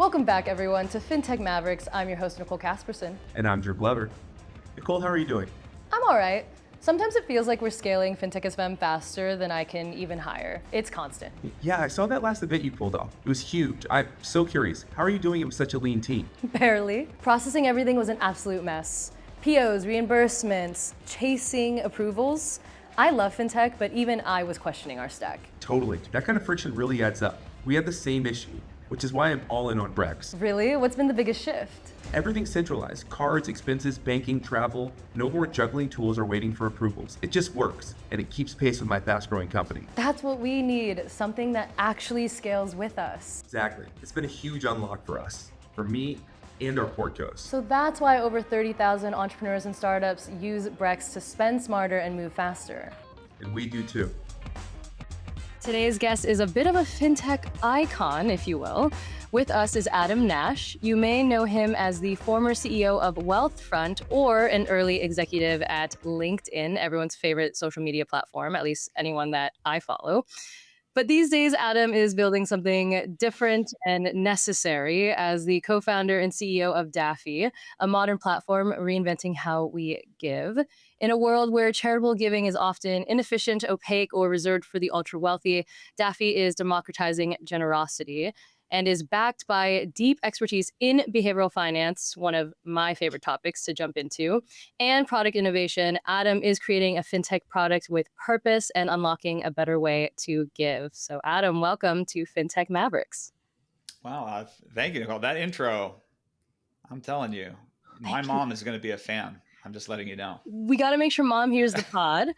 Welcome back, everyone, to Fintech Mavericks. I'm your host, Nicole Casperson. And I'm Drew Glover. Nicole, how are you doing? I'm all right. Sometimes it feels like we're scaling Fintech FM faster than I can even hire. It's constant. Yeah, I saw that last event you pulled off. It was huge. I'm so curious. How are you doing it with such a lean team? Barely. Processing everything was an absolute mess. POs, reimbursements, chasing approvals. I love Fintech, but even I was questioning our stack. Totally. That kind of friction really adds up. We had the same issue, which is why I'm all in on Brex. Really? What's been the biggest shift? Everything's centralized. Cards, expenses, banking, travel. No more juggling tools or waiting for approvals. It just works, and it keeps pace with my fast-growing company. That's what we need, something that actually scales with us. Exactly. It's been a huge unlock for us, for me, and our portcos. So that's why over 30,000 entrepreneurs and startups use Brex to spend smarter and move faster. And we do too. Today's guest is a bit of a fintech icon, if you will. With us is Adam Nash. You may know him as the former CEO of Wealthfront or an early executive at LinkedIn, everyone's favorite social media platform, at least anyone that I follow. But these days, Adam is building something different and necessary as the co-founder and CEO of Daffy, a modern platform reinventing how we give. In a world where charitable giving is often inefficient, opaque, or reserved for the ultra-wealthy, Daffy is democratizing generosity and is backed by deep expertise in behavioral finance, one of my favorite topics to jump into, and product innovation. Adam is creating a fintech product with purpose and unlocking a better way to give. So Adam, welcome to Fintech Mavericks. Wow, thank you, Nicole. That intro, I'm telling you, my mom is going to be a fan. I'm just letting you know. We got to make sure mom hears the pod.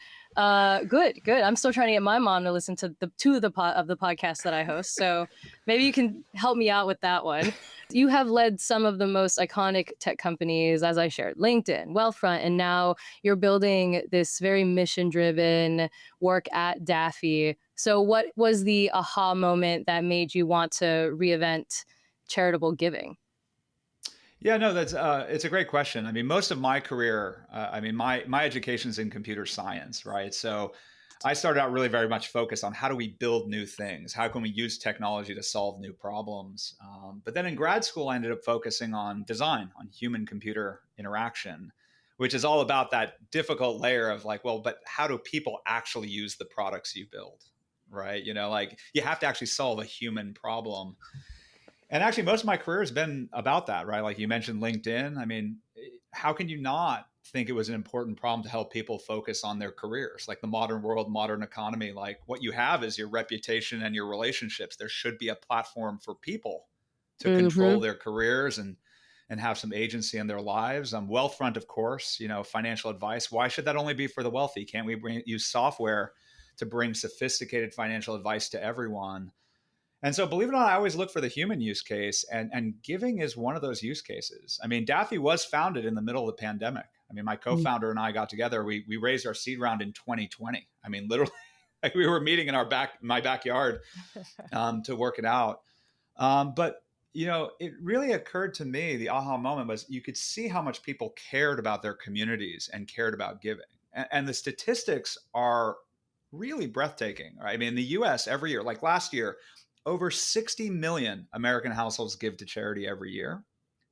Good. I'm still trying to get my mom to listen to two of the podcasts that I host. So maybe you can help me out with that one. You have led some of the most iconic tech companies, as I shared, LinkedIn, Wealthfront, and now you're building this very mission-driven work at Daffy. So what was the aha moment that made you want to reinvent charitable giving? Yeah, no, that's it's a great question. I mean, most of my career, my education's in computer science, right? So I started out really very much focused on how do we build new things? How can we use technology to solve new problems? But then in grad school, I ended up focusing on design, on human-computer interaction, which is all about that difficult layer of like, well, but how do people actually use the products you build, right? You know, like you have to actually solve a human problem. And actually, most of my career has been about that, right? Like you mentioned LinkedIn. I mean, how can you not think it was an important problem to help people focus on their careers? Like the modern world, modern economy, like what you have is your reputation and your relationships. There should be a platform for people to control their careers and have some agency in their lives. Wealthfront, of course, you know, financial advice. Why should that only be for the wealthy? Can't we use software to bring sophisticated financial advice to everyone? And so, believe it or not, I always look for the human use case, and giving is one of those use cases. I mean, Daffy was founded in the middle of the pandemic. I mean, my co-founder and I got together. We raised our seed round in 2020. I mean, literally, like we were meeting in my backyard to work it out. But you know, it really occurred to me, the aha moment was you could see how much people cared about their communities and cared about giving, and the statistics are really breathtaking. Right? I mean, in the U.S. every year, like last year, over 60 million American households give to charity every year.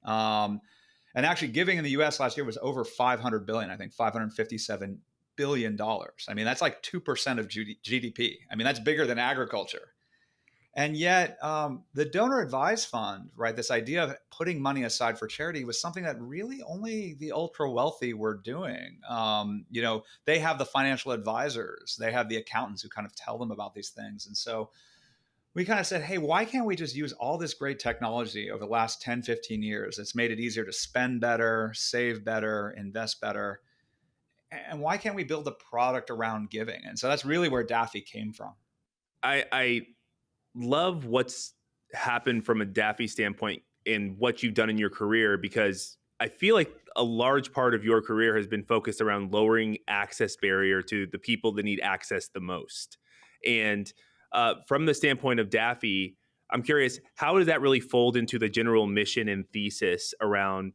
And actually giving in the US last year was over 500 billion, I think $557 billion. I mean, that's like 2% of GDP. I mean, that's bigger than agriculture. And yet the donor advised fund, right, this idea of putting money aside for charity was something that really only the ultra wealthy were doing. You know, they have the financial advisors, they have the accountants who kind of tell them about these things. And so we kind of said, hey, why can't we just use all this great technology over the last 10, 15 years? It's made it easier to spend better, save better, invest better. And why can't we build a product around giving? And so that's really where Daffy came from. I love what's happened from a Daffy standpoint in what you've done in your career, because I feel like a large part of your career has been focused around lowering access barrier to the people that need access the most. And from the standpoint of Daffy, I'm curious, how does that really fold into the general mission and thesis around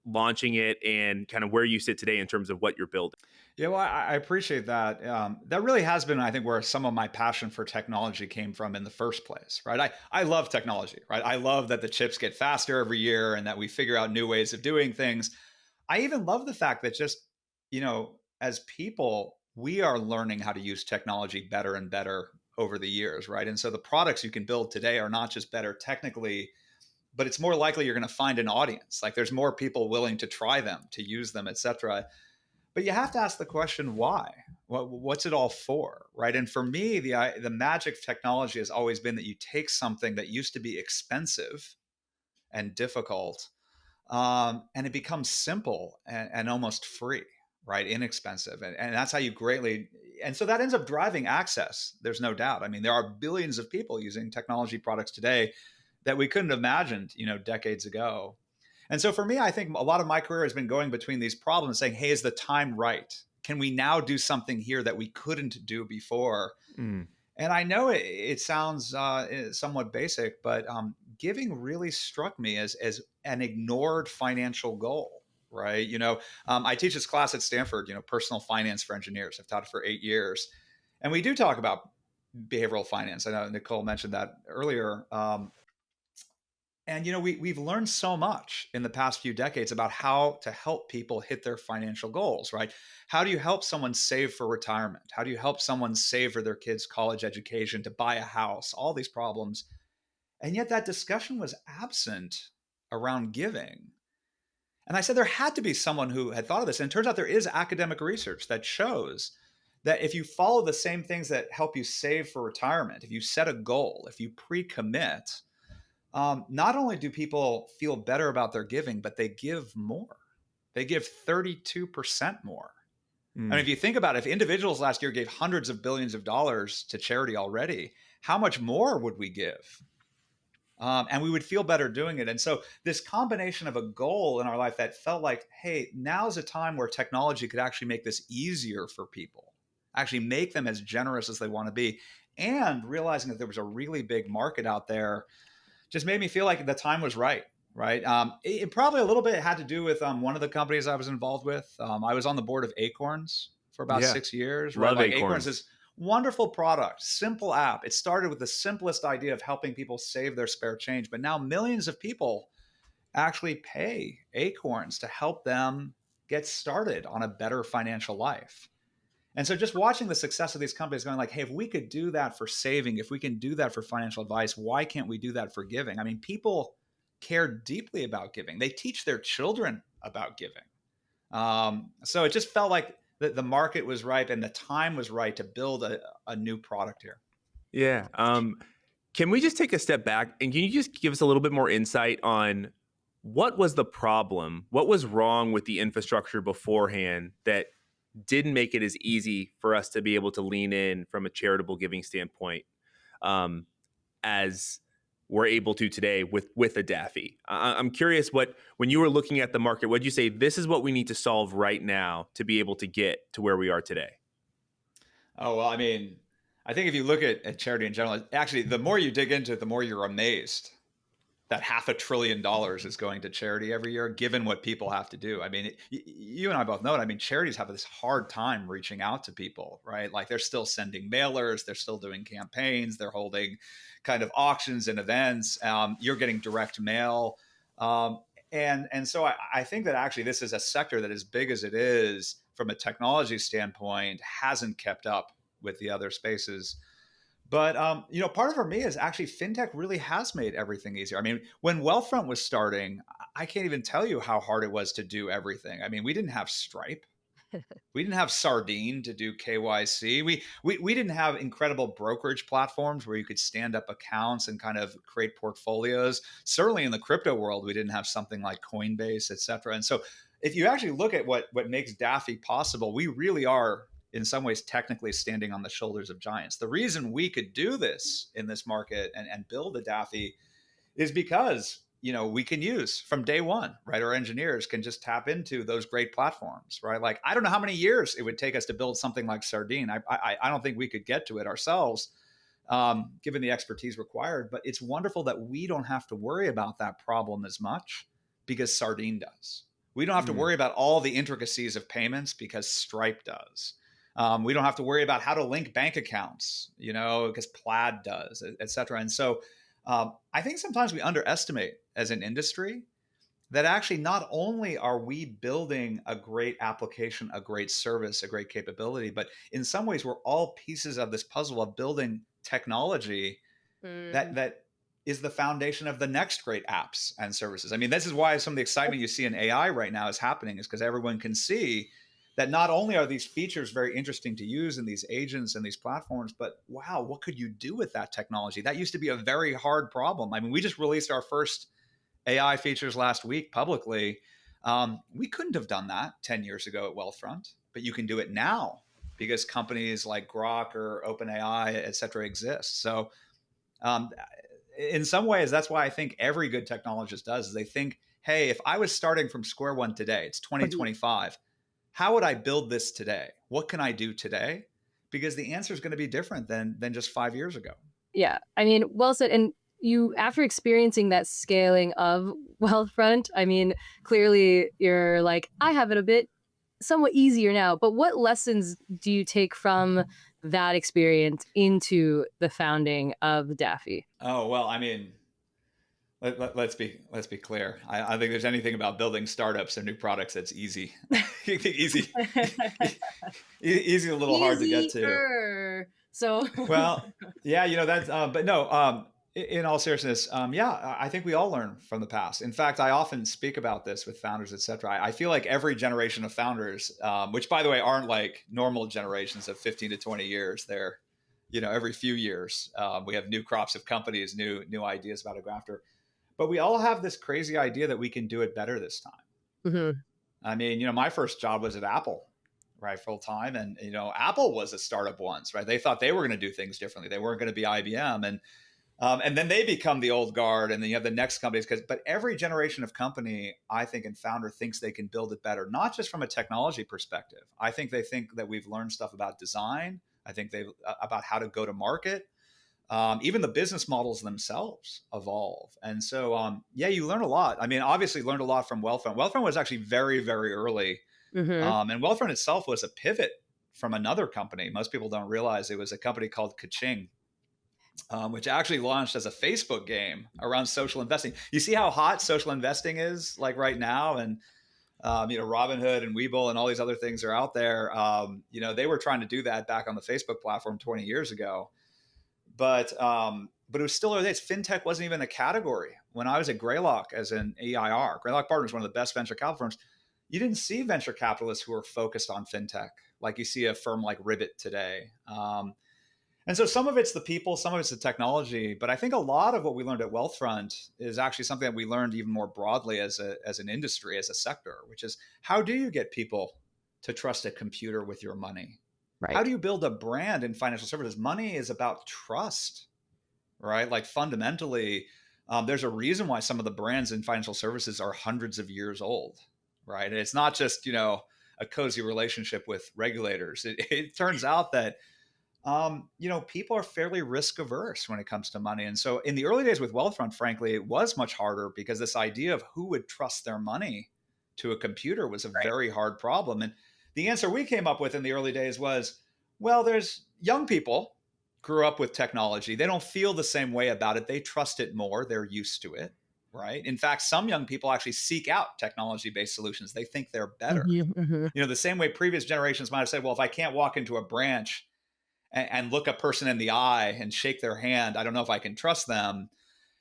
launching it and kind of where you sit today in terms of what you're building. Yeah, well, I appreciate that. That really has been, I think, where some of my passion for technology came from in the first place, right? I love technology, right? I love that the chips get faster every year and that we figure out new ways of doing things. I even love the fact that just, as people, we are learning how to use technology better and better over the years, right? And so the products you can build today are not just better technically, but it's more likely you're going to find an audience. Like there's more people willing to try them, to use them, et cetera. But you have to ask the question, why? What's it all for, right? And for me, the magic of technology has always been that you take something that used to be expensive and difficult, and it becomes simple and almost free, right? Inexpensive. And that's how you greatly, and so that ends up driving access. There's no doubt. I mean, there are billions of people using technology products today that we couldn't have imagined, decades ago. And so for me, I think a lot of my career has been going between these problems saying, hey, is the time right? Can we now do something here that we couldn't do before? And I know it sounds somewhat basic, but giving really struck me as an ignored financial goal, right? I teach this class at Stanford, personal finance for engineers. I've taught it for 8 years. And we do talk about behavioral finance. I know Nicole mentioned that earlier. And we've learned so much in the past few decades about how to help people hit their financial goals, right? How do you help someone save for retirement? How do you help someone save for their kids' college education, to buy a house, all these problems? And yet that discussion was absent around giving. And I said there had to be someone who had thought of this. And it turns out there is academic research that shows that if you follow the same things that help you save for retirement, if you set a goal, if you pre-commit, not only do people feel better about their giving, but they give more. They give 32% more. And if you think about it, if individuals last year gave hundreds of billions of dollars to charity already, how much more would we give? And we would feel better doing it. And so this combination of a goal in our life that felt like, hey, now's a time where technology could actually make this easier for people, actually make them as generous as they want to be, and realizing that there was a really big market out there just made me feel like the time was right. Right. It probably a little bit had to do with one of the companies I was involved with. I was on the board of Acorns for about 6 years. Right. Love Like Acorns. is wonderful product, simple app. It started with the simplest idea of helping people save their spare change. But now millions of people actually pay Acorns to help them get started on a better financial life. And so just watching the success of these companies going like, hey, if we could do that for saving, if we can do that for financial advice, why can't we do that for giving? I mean, people care deeply about giving. They teach their children about giving. So it just felt like the market was right and the time was right to build a new product here. Yeah. Can we just take a step back and can you just give us a little bit more insight on what was the problem? What was wrong with the infrastructure beforehand that didn't make it as easy for us to be able to lean in from a charitable giving standpoint as we're able to today with a Daffy? I'm curious when you were looking at the market, what did you say, this is what we need to solve right now to be able to get to where we are today? Oh, well, I mean, I think if you look at charity in general, actually, the more you dig into it, the more you're amazed that $500 billion is going to charity every year, given what people have to do. I mean, you and I both know it. I mean, charities have this hard time reaching out to people, right? Like they're still sending mailers, they're still doing campaigns, they're holding kind of auctions and events. You're getting direct mail. And so I think that actually this is a sector that, as big as it is from a technology standpoint, hasn't kept up with the other spaces. But, part of it for me is actually fintech really has made everything easier. I mean, when Wealthfront was starting, I can't even tell you how hard it was to do everything. I mean, we didn't have Stripe. We didn't have Sardine to do KYC. We didn't have incredible brokerage platforms where you could stand up accounts and kind of create portfolios. Certainly in the crypto world, we didn't have something like Coinbase, et cetera. And so if you actually look at what makes Daffy possible, we really are in some ways technically standing on the shoulders of giants. The reason we could do this in this market and build a Daffy is because, we can use from day one, right? Our engineers can just tap into those great platforms, right? Like, I don't know how many years it would take us to build something like Sardine. I don't think we could get to it ourselves, given the expertise required, but it's wonderful that we don't have to worry about that problem as much because Sardine does. We don't have to worry about all the intricacies of payments because Stripe does. We don't have to worry about how to link bank accounts, because Plaid does, et cetera. And so I think sometimes we underestimate as an industry that actually not only are we building a great application, a great service, a great capability, but in some ways we're all pieces of this puzzle of building technology that is the foundation of the next great apps and services. I mean, this is why some of the excitement you see in AI right now is happening, is because everyone can see that not only are these features very interesting to use in these agents and these platforms, but wow, what could you do with that technology? That used to be a very hard problem. I mean, we just released our first AI features last week publicly. We couldn't have done that 10 years ago at Wealthfront, but you can do it now because companies like Grok or OpenAI, et cetera, exist. So in some ways, that's why I think every good technologist does, is they think, hey, if I was starting from square one today, it's 2025, how would I build this today? What can I do today? Because the answer is going to be different than just 5 years ago. Yeah, I mean, well said. And you, after experiencing that scaling of Wealthfront, I mean, clearly you're like, I have it a bit somewhat easier now. But what lessons do you take from that experience into the founding of Daffy? Oh, well, I mean, let's be clear. I think there's anything about building startups and new products that's easy. easy, easy, a little hard to get to. So well, yeah, that's. But no. In all seriousness, yeah, I think we all learn from the past. In fact, I often speak about this with founders, et cetera. I feel like every generation of founders, which by the way aren't like normal generations of 15 to 20 years, they're, every few years we have new crops of companies, new ideas about to go after. But we all have this crazy idea that we can do it better this time. Mm-hmm. I mean, my first job was at Apple, right, full time. And, Apple was a startup once, right? They thought they were going to do things differently. They weren't going to be IBM. And then they become the old guard, and then you have the next companies. But every generation of company, I think, and founder thinks they can build it better, not just from a technology perspective. I think they think that we've learned stuff about design. I think about how to go to market. Even the business models themselves evolve. And so, you learn a lot. I mean, obviously learned a lot from Wealthfront. Wealthfront was actually very, very early. Mm-hmm. And Wealthfront itself was a pivot from another company. Most people don't realize it was a company called Kaching. Which actually launched as a Facebook game around social investing. You see how hot social investing is like right now, and Robinhood and Webull and all these other things are out there. They were trying to do that back on the Facebook platform 20 years ago, but it was still early days. Fintech wasn't even a category when I was at Greylock as an EIR. Greylock Partners, one of the best venture capital firms. You didn't see venture capitalists who were focused on fintech like you see a firm like Ribbit today. And so some of it's the people, some of it's the technology, but I think a lot of what we learned at Wealthfront is actually something that we learned even more broadly as an industry, as a sector, which is, how do you get people to trust a computer with your money? Right. How do you build a brand in financial services? Money is about trust, right? Like fundamentally, there's a reason why some of the brands in financial services are hundreds of years old, right? And it's not just, a cozy relationship with regulators. It turns out that people are fairly risk averse when it comes to money. And so in the early days with Wealthfront, frankly, it was much harder because this idea of who would trust their money to a computer was a very hard problem. And the answer we came up with in the early days was, well, there's young people grew up with technology. They don't feel the same way about it. They trust it more. They're used to it, right? In fact, some young people actually seek out technology-based solutions. They think they're better. Mm-hmm. The same way previous generations might have said, well, if I can't walk into a branch and look a person in the eye and shake their hand, I don't know if I can trust them.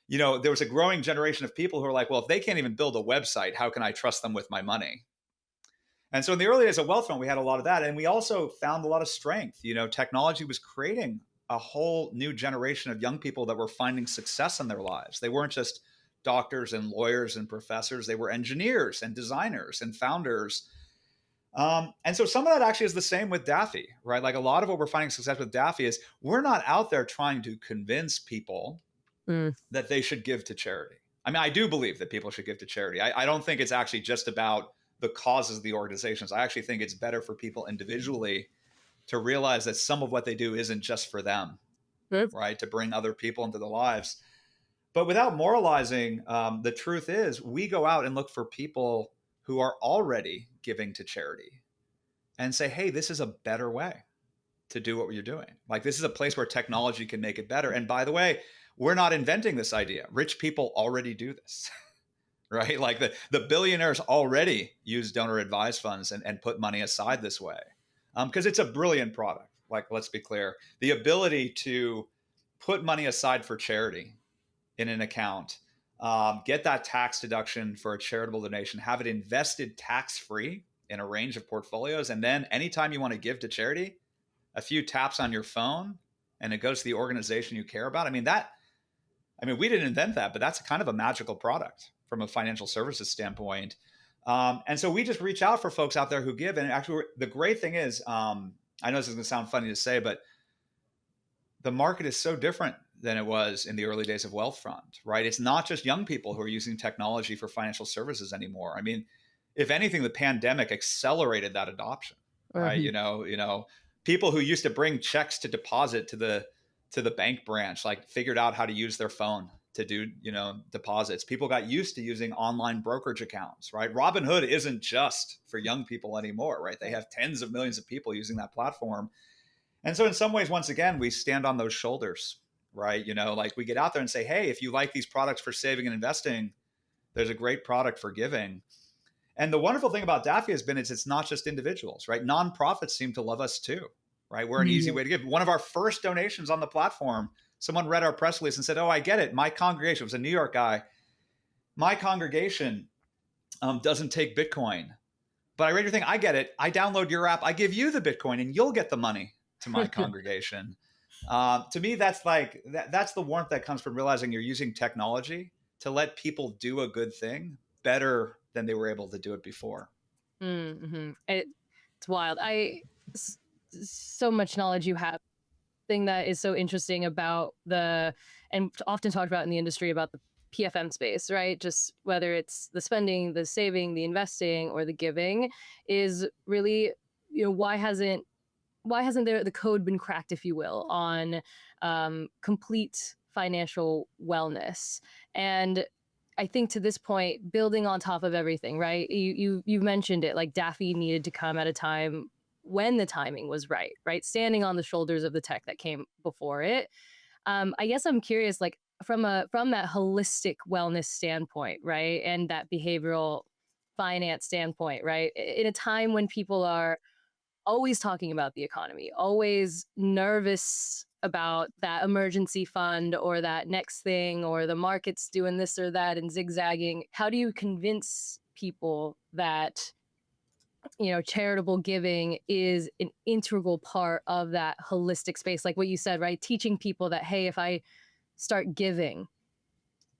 There was a growing generation of people who are like, well, if they can't even build a website, how can I trust them with my money? And so in the early days of Wealthfront, we had a lot of that. And we also found a lot of strength. Technology was creating a whole new generation of young people that were finding success in their lives. They weren't just doctors and lawyers and professors. They were engineers and designers and founders. And so some of that actually is the same with Daffy, right? Like a lot of what we're finding success with Daffy is we're not out there trying to convince people that they should give to charity. I mean, I do believe that people should give to charity. I don't think it's actually just about the causes of the organizations. I actually think it's better for people individually to realize that some of what they do isn't just for them, right? To bring other people into their lives. But without moralizing, the truth is we go out and look for people who are already giving to charity and say, hey, this is a better way to do what you're doing. Like, this is a place where technology can make it better. And by the way, we're not inventing this idea. Rich people already do this, right? Like the billionaires already use donor advised funds and put money aside this way, because it's a brilliant product. Like, let's be clear, the ability to put money aside for charity in an account, get that tax deduction for a charitable donation, have it invested tax-free in a range of portfolios. And then anytime you want to give to charity, a few taps on your phone and it goes to the organization you care about. I mean, we didn't invent that, but that's kind of a magical product from a financial services standpoint. And so we just reach out for folks out there who give. And actually, the great thing is, I know this is going to sound funny to say, but the market is so different than it was in the early days of Wealthfront, right? It's not just young people who are using technology for financial services anymore. I mean, if anything, the pandemic accelerated that adoption, right? People who used to bring checks to deposit to the bank branch, like, figured out how to use their phone to do, deposits. People got used to using online brokerage accounts, right? Robinhood isn't just for young people anymore, right? They have tens of millions of people using that platform. And so in some ways, once again, we stand on those shoulders, right? Like, we get out there and say, hey, if you like these products for saving and investing, there's a great product for giving. And the wonderful thing about Daffy has been it's not just individuals, right? Nonprofits seem to love us too, right? We're an easy way to give. One of our first donations on the platform, someone read our press release and said, oh, I get it. My congregation, it was a New York guy, my congregation doesn't take Bitcoin. But I read your thing, I get it. I download your app, I give you the Bitcoin and you'll get the money to my congregation. To me, that's that's the warmth that comes from realizing you're using technology to let people do a good thing better than they were able to do it before. Mm-hmm. It's wild. So much knowledge you have. Thing that is so interesting about and often talked about in the industry about the PFM space, right? Just whether it's the spending, the saving, the investing, or the giving, is really, why hasn't the code been cracked, if you will, on complete financial wellness? And I think to this point, building on top of everything, right? You mentioned it, like, Daffy needed to come at a time when the timing was right? Standing on the shoulders of the tech that came before it. I guess I'm curious, like, from that holistic wellness standpoint, right? And that behavioral finance standpoint, right? In a time when people are always talking about the economy, always nervous about that emergency fund or that next thing, or the market's doing this or that and zigzagging. How do you convince people that, charitable giving is an integral part of that holistic space? Like what you said, right? Teaching people that, hey, if I start giving,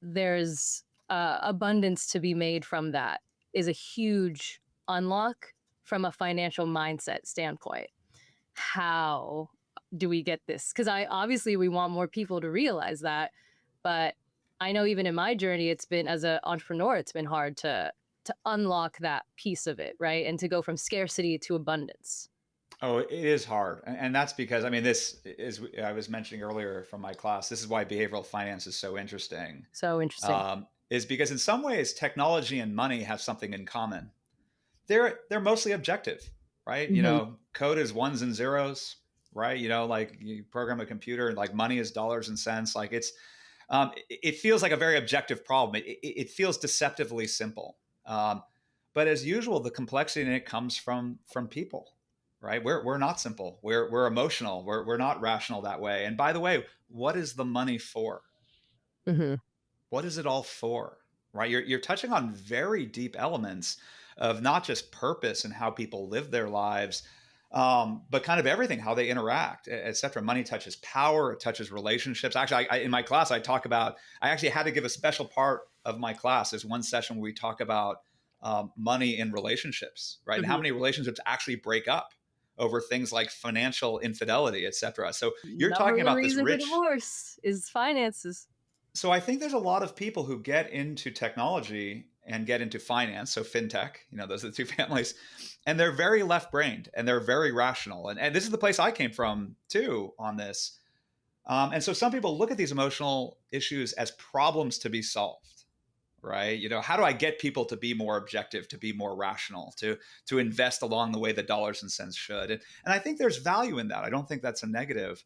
there's abundance to be made from that, is a huge unlock from a financial mindset standpoint. How do we get this? Because obviously we want more people to realize that, but I know even in my journey, it's been, as an entrepreneur, it's been hard to unlock that piece of it, right? And to go from scarcity to abundance. Oh, it is hard. And that's because, this is, I was mentioning earlier from my class, this is why behavioral finance is so interesting. So interesting. Is because in some ways, technology and money have something in common. They're mostly objective, right? Mm-hmm. Code is ones and zeros, right? Like, you program a computer and, like, money is dollars and cents. Like, it feels like a very objective problem. It feels deceptively simple. But as usual, the complexity in it comes from people, right? We're not simple. We're emotional. We're not rational that way. And by the way, what is the money for? Mm-hmm. What is it all for? Right? You're touching on very deep elements of not just purpose and how people live their lives, but kind of everything, how they interact, et cetera. Money touches power, it touches relationships. Actually, in my class, I actually had to give a special part of my class. There's one session where we talk about money in relationships, right? Mm-hmm. And how many relationships actually break up over things like financial infidelity, et cetera. So you're talking about this rich divorce is finances. So I think there's a lot of people who get into technology and get into finance, so fintech, those are the two families, and they're very left-brained and they're very rational. And this is the place I came from too on this. And so some people look at these emotional issues as problems to be solved, right? How do I get people to be more objective, to be more rational, to invest along the way the dollars and cents should? And I think there's value in that. I don't think that's a negative.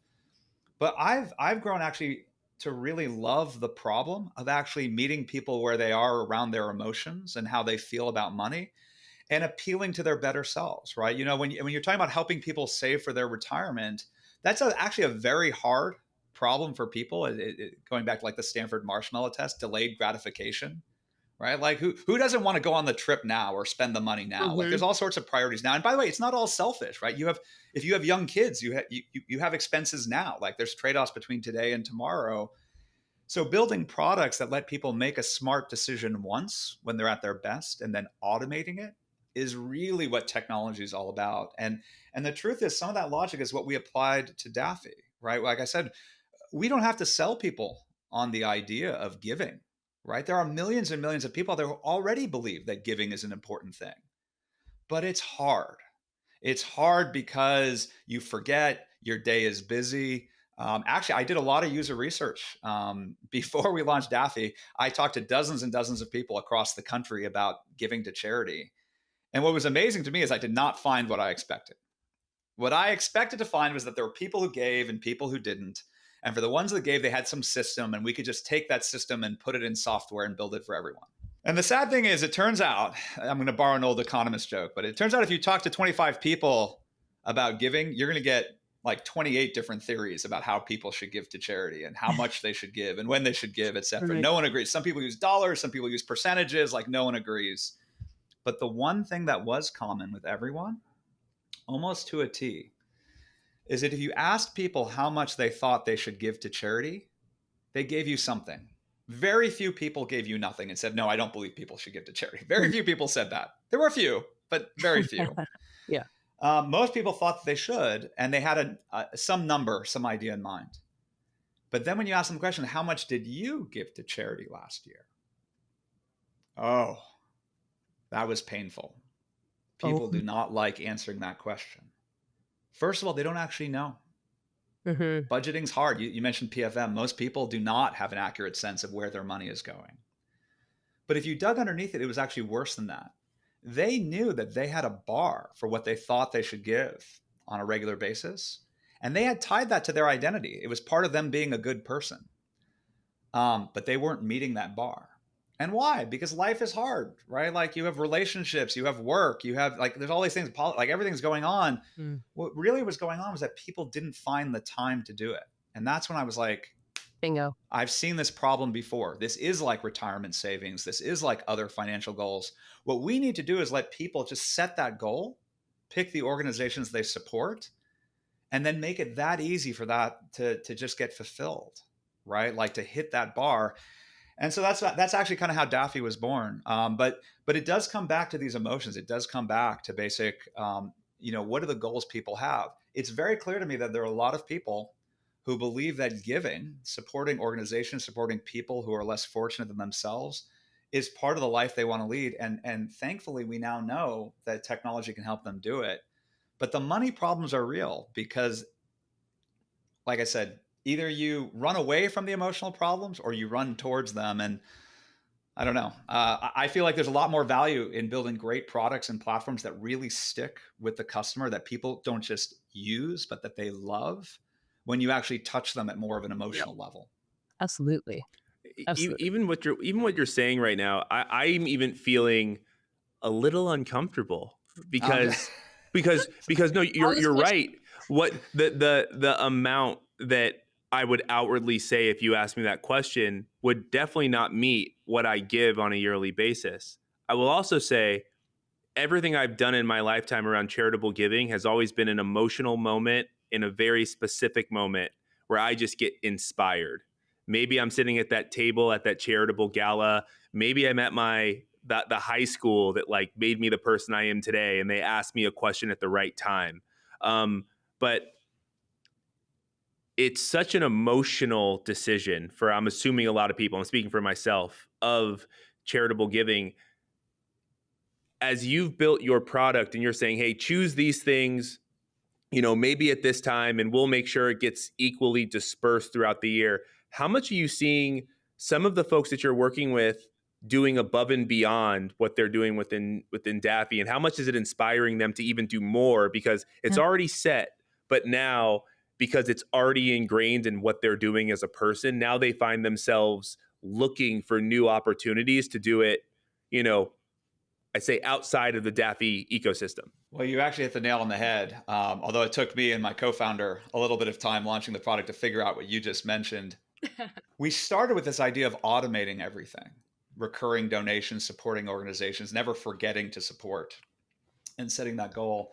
But I've grown actually to really love the problem of actually meeting people where they are around their emotions and how they feel about money, and appealing to their better selves, right? When you're talking about helping people save for their retirement, that's actually a very hard problem for people. Going back to like the Stanford marshmallow test, delayed gratification, right? Like who doesn't want to go on the trip now or spend the money now? Like there's all sorts of priorities now. And by the way, it's not all selfish, right? If you have young kids, you have expenses now. Like there's trade-offs between today and tomorrow. So building products that let people make a smart decision once when they're at their best and then automating it is really what technology is all about. And the truth is, some of that logic is what we applied to Daffy, right? Like I said, we don't have to sell people on the idea of giving, right? There are millions and millions of people that already believe that giving is an important thing, but it's hard. It's hard because you forget, your day is busy. Actually, I did a lot of user research. Before we launched Daffy, I talked to dozens and dozens of people across the country about giving to charity. And what was amazing to me is I did not find what I expected. What I expected to find was that there were people who gave and people who didn't. And for the ones that gave, they had some system, and we could just take that system and put it in software and build it for everyone. And the sad thing is, it turns out, I'm going to borrow an old economist joke, but it turns out if you talk to 25 people about giving, you're going to get like 28 different theories about how people should give to charity and how much they should give and when they should give, et cetera. Right. No one agrees. Some people use dollars, some people use percentages, like no one agrees. But the one thing that was common with everyone, almost to a T, is that if you asked people how much they thought they should give to charity, they gave you something. Very few people gave you nothing and said, no, I don't believe people should give to charity. Very few people said that. There were a few, but very few. Yeah. Most people thought that they should, and they had some number, some idea in mind. But then when you ask them the question, how much did you give to charity last year? Oh, that was painful. People do not like answering that question. First of all, they don't actually know. Budgeting's hard. You mentioned PFM. Most people do not have an accurate sense of where their money is going. But if you dug underneath it, it was actually worse than that. They knew that they had a bar for what they thought they should give on a regular basis. And they had tied that to their identity. It was part of them being a good person. But they weren't meeting that bar. And why? Because life is hard, right? Like you have relationships, you have work, you have like, there's all these things, like everything's going on. What really was going on was that people didn't find the time to do it. And that's when I was like, Bingo. I've seen this problem before. This is like retirement savings. This is like other financial goals. What we need to do is let people just set that goal, pick the organizations they support, and then make it that easy for that to just get fulfilled, right? Like to hit that bar. And so that's actually kind of how Daffy was born. But it does come back to these emotions. It does come back to basic, what are the goals people have? It's very clear to me that there are a lot of people who believe that giving, supporting organizations, supporting people who are less fortunate than themselves is part of the life they want to lead. And thankfully, we now know that technology can help them do it. But the money problems are real because, like I said, either you run away from the emotional problems or you run towards them. And I don't know. I feel like there's a lot more value in building great products and platforms that really stick with the customer, that people don't just use, but that they love when you actually touch them at more of an emotional level. Absolutely. Even what you're saying right now, I'm even feeling a little uncomfortable because no, you're right. What the amount that I would outwardly say if you asked me that question would definitely not meet what I give on a yearly basis. I will also say everything I've done in my lifetime around charitable giving has always been an emotional moment in a very specific moment where I just get inspired. Maybe I'm sitting at that table at that charitable gala. Maybe I'm at the high school that like made me the person I am today, and they asked me a question at the right time. But it's such an emotional decision for, I'm assuming a lot of people, I'm speaking for myself, of charitable giving. As you've built your product and you're saying, hey, choose these things, maybe at this time, and we'll make sure it gets equally dispersed throughout the year. How much are you seeing some of the folks that you're working with doing above and beyond what they're doing within Daffy, and how much is it inspiring them to even do more because it's already set, but now because it's already ingrained in what they're doing as a person, now they find themselves looking for new opportunities to do it, you know, I say outside of the Daffy ecosystem. Well, you actually hit the nail on the head. Although it took me and my co-founder a little bit of time launching the product to figure out what you just mentioned. We started with this idea of automating everything, recurring donations, supporting organizations, never forgetting to support and setting that goal.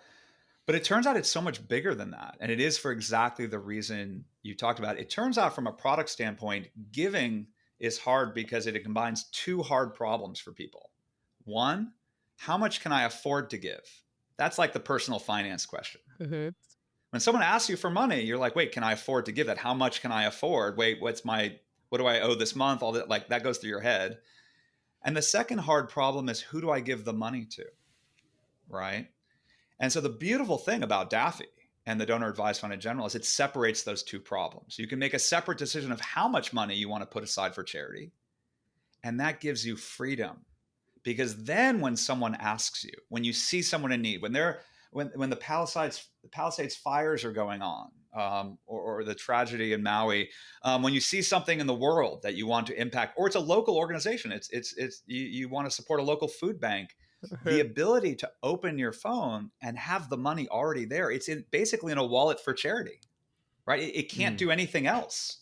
But it turns out it's so much bigger than that. And it is for exactly the reason you talked about. It turns out from a product standpoint, giving is hard because it combines two hard problems for people. One, how much can I afford to give? That's like the personal finance question. Mm-hmm. When someone asks you for money, you're like, wait, can I afford to give that? How much can I afford? Wait, what do I owe this month? All that, like that goes through your head. And the second hard problem is, who do I give the money to? Right? And so the beautiful thing about Daffy and the donor advised fund in general is it separates those two problems. You can make a separate decision of how much money you want to put aside for charity. And that gives you freedom. Because then when someone asks you, when you see someone in need, when the Palisades fires are going on, or the tragedy in Maui, when you see something in the world that you want to impact, or it's a local organization, you want to support a local food bank, the ability to open your phone and have the money already there, it's basically in a wallet for charity, right? It can't do anything else.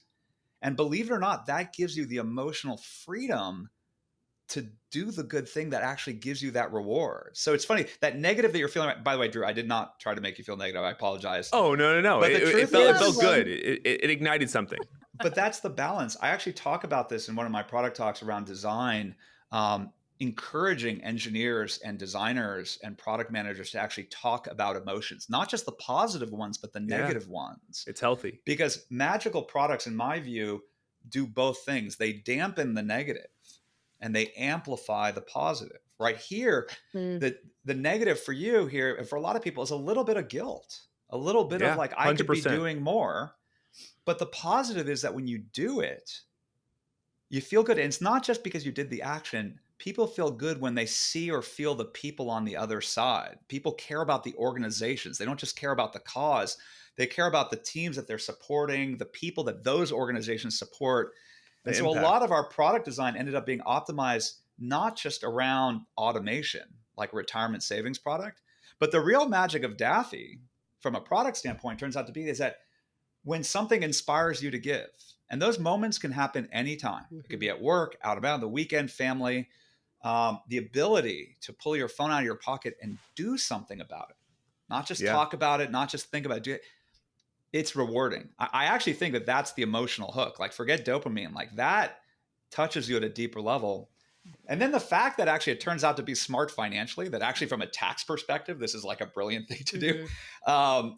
And believe it or not, that gives you the emotional freedom to do the good thing that actually gives you that reward. So it's funny, that negative that you're feeling, by the way, Drew, I did not try to make you feel negative. I apologize. Oh, no. But It felt good. It ignited something. But that's the balance. I actually talk about this in one of my product talks around design, encouraging engineers and designers and product managers to actually talk about emotions, not just the positive ones, but the negative ones. It's healthy. Because magical products, in my view, do both things. They dampen the negative and they amplify the positive. Right here, the negative for you here, and for a lot of people, is a little bit of guilt, a little bit of like, 100%. I could be doing more. But the positive is that when you do it, you feel good. And it's not just because you did the action. People feel good when they see or feel the people on the other side. People care about the organizations. They don't just care about the cause. They care about the teams that they're supporting, the people that those organizations support. And so a lot of our product design ended up being optimized not just around automation, like a retirement savings product, but the real magic of Daffy from a product standpoint turns out to be is that when something inspires you to give, and those moments can happen anytime. It could be at work, out about the weekend, family, the ability to pull your phone out of your pocket and do something about it, not just talk about it, not just think about it, do it. It's rewarding. I actually think that that's the emotional hook. Like, forget dopamine. Like, that touches you at a deeper level. And then the fact that actually it turns out to be smart financially, that actually from a tax perspective, this is like a brilliant thing to do.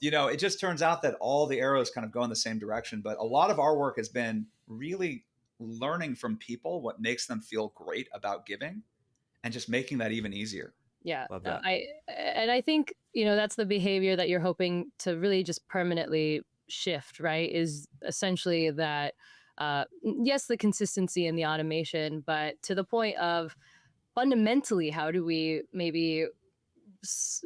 It just turns out that all the arrows kind of go in the same direction. But a lot of our work has been really learning from people what makes them feel great about giving and just making that even easier. Yeah. Love that. I think, that's the behavior that you're hoping to really just permanently shift, right? Is essentially that, yes, the consistency and the automation, but to the point of fundamentally, how do we maybe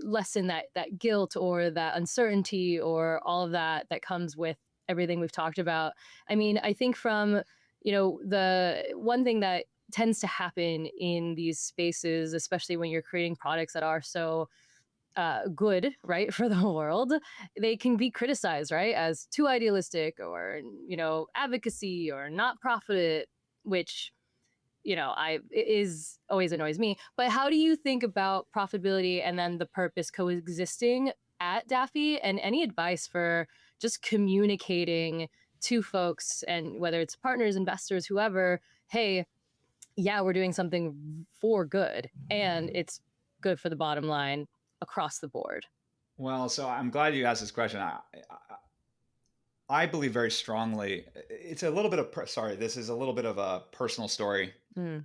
lessen that guilt or that uncertainty or all of that comes with everything we've talked about? I mean, I think from, the one thing that tends to happen in these spaces, especially when you're creating products that are so good, right, for the world, they can be criticized, right, as too idealistic or, advocacy or not profit, which, is always annoys me. But how do you think about profitability and then the purpose coexisting at Daffy, and any advice for just communicating to folks, and whether it's partners, investors, whoever, hey, yeah, we're doing something for good and it's good for the bottom line across the board? Well, so I'm glad you asked this question. I believe very strongly. It's a little bit of, this is a little bit of a personal story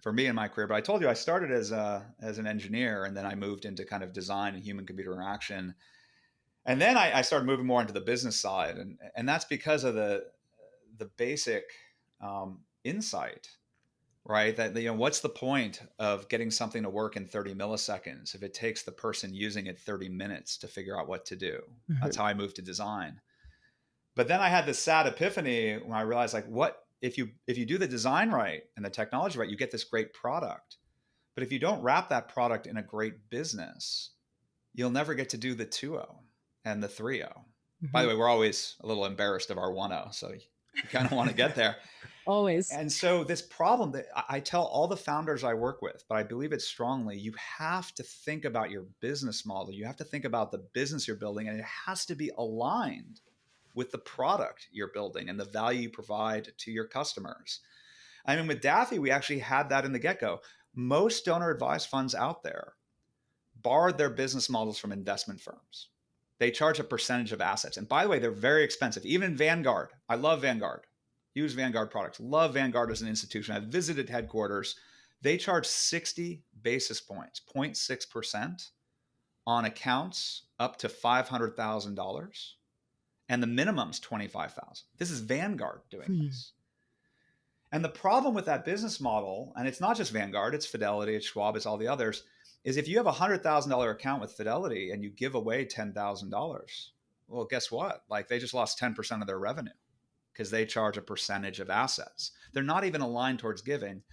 for me in my career, but I told you I started as an engineer, and then I moved into kind of design and human computer interaction. And then I started moving more into the business side. And that's because of the basic insight right? That, what's the point of getting something to work in 30 milliseconds if it takes the person using it 30 minutes to figure out what to do? That's how I moved to design. But then I had this sad epiphany when I realized, like, what if you do the design right and the technology right, you get this great product. But if you don't wrap that product in a great business, you'll never get to do the 2.0 and the 3.0. By the way, we're always a little embarrassed of our 1.0, so you kind of want to get there. Always. And so this problem that I tell all the founders I work with, but I believe it strongly, you have to think about your business model. You have to think about the business you're building, and it has to be aligned with the product you're building and the value you provide to your customers. I mean, with Daffy, we actually had that in the get-go. Most donor advised funds out there borrowed their business models from investment firms. They charge a percentage of assets. And by the way, they're very expensive. Even Vanguard. I love Vanguard. Use Vanguard products. Love Vanguard as an institution. I've visited headquarters. They charge 60 basis points, 0.6% on accounts up to $500,000. And the minimum's $25,000. This is Vanguard doing this. And the problem with that business model, and it's not just Vanguard, it's Fidelity, it's Schwab, it's all the others, is if you have a $100,000 account with Fidelity and you give away $10,000, well, guess what? Like, they just lost 10% of their revenue because they charge a percentage of assets. They're not even aligned towards giving.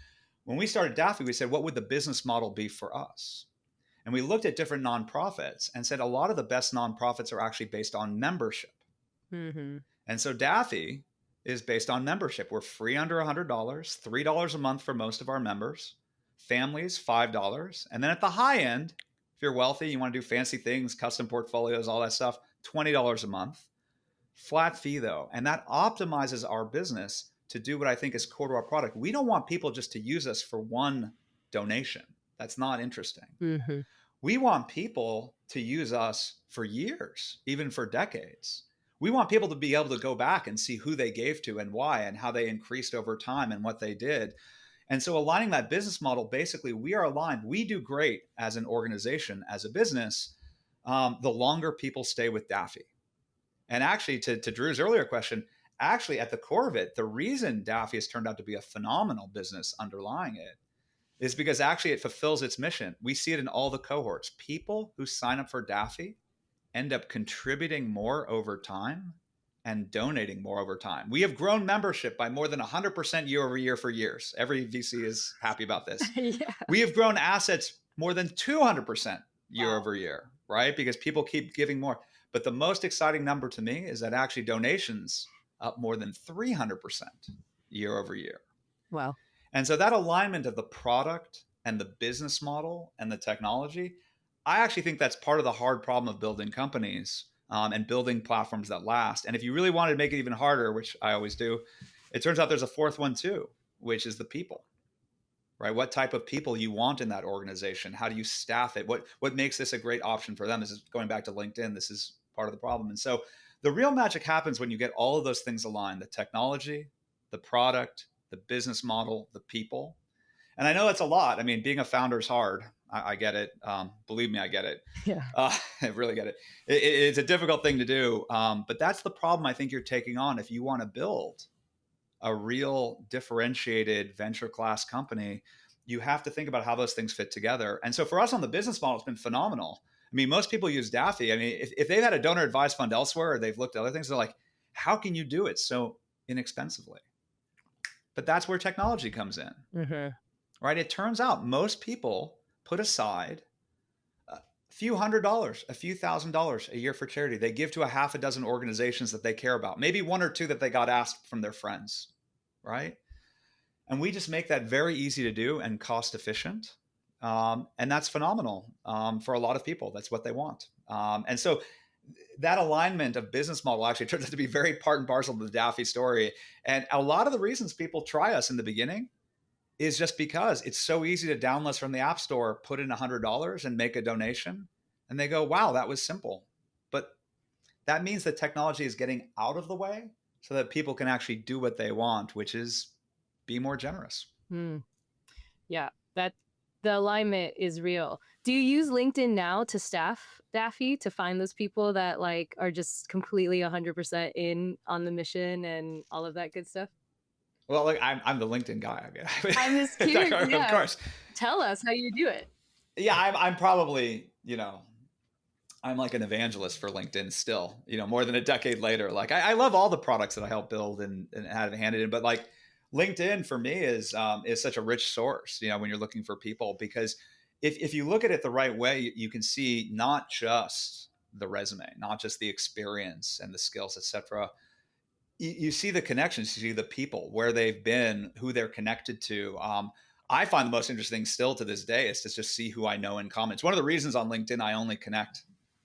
When we started Daffy, we said, what would the business model be for us? And we looked at different nonprofits and said a lot of the best nonprofits are actually based on membership. And so Daffy is based on membership. We're free under $100, $3 a month for most of our members, families, $5. And then at the high end, if you're wealthy, you want to do fancy things, custom portfolios, all that stuff, $20 a month. Flat fee though. And that optimizes our business to do what I think is core to our product. We don't want people just to use us for one donation. That's not interesting. We want people to use us for years, even for decades. We want people to be able to go back and see who they gave to and why and how they increased over time and what they did. And so aligning that business model, basically, we are aligned. We do great as an organization, as a business, the longer people stay with Daffy. And actually, to Drew's earlier question, actually at the core of it, the reason Daffy has turned out to be a phenomenal business underlying it is because actually it fulfills its mission. We see it in all the cohorts. People who sign up for Daffy end up contributing more over time and donating more over time. We have grown membership by more than 100% year over year for years. Every VC is happy about this. We have grown assets more than 200% year over year, right? Because people keep giving more. But the most exciting number to me is that actually donations up more than 300% year over year. Wow. And so that alignment of the product and the business model and the technology, I actually think that's part of the hard problem of building companies and building platforms that last. And if you really wanted to make it even harder, which I always do, it turns out there's a fourth one too, which is the people, right? What type of people you want in that organization? How do you staff it? What makes this a great option for them? This is going back to LinkedIn. This is part of the problem. And so the real magic happens when you get all of those things aligned: the technology, the product, the business model, the people. And I know that's a lot. I mean, being a founder is hard. I get it. Believe me, I get it. Yeah. I really get it. It's a difficult thing to do. But that's the problem I think you're taking on if you want to build a real differentiated venture class company. You have to think about how those things fit together. And so for us on the business model, it's been phenomenal. I mean, most people use Daffy. I mean, if they've had a donor advised fund elsewhere or they've looked at other things, they're like, how can you do it so inexpensively? But that's where technology comes in, right? It turns out most people put aside a few $100s, a few $1,000s a year for charity. They give to a half a dozen organizations that they care about, maybe one or two that they got asked from their friends, right? And we just make that very easy to do and cost efficient. And that's phenomenal for a lot of people. That's what they want. And so that alignment of business model actually turns out to be very part and parcel of the Daffy story. And a lot of the reasons people try us in the beginning is just because it's so easy to download from the App Store, put in $100 and make a donation. And they go, wow, that was simple. But that means the technology is getting out of the way so that people can actually do what they want, which is be more generous. Yeah, that the alignment is real. Do you use LinkedIn now to staff Daffy to find those people that are just completely 100% in on the mission and all of that good stuff? Well, like I'm the LinkedIn guy. I mean, I'm just curious. of Yeah. course. Tell us how you do it. Yeah, I'm probably, I'm like an evangelist for LinkedIn still, more than a decade later. Like I love all the products that I help build and have handed in, but like LinkedIn for me is such a rich source, when you're looking for people, because if you look at it the right way, you can see not just the resume, not just the experience and the skills, etc. You see the connections, you see the people, where they've been, who they're connected to. I find the most interesting still to this day is to just see who I know in common. It's one of the reasons on LinkedIn I only connect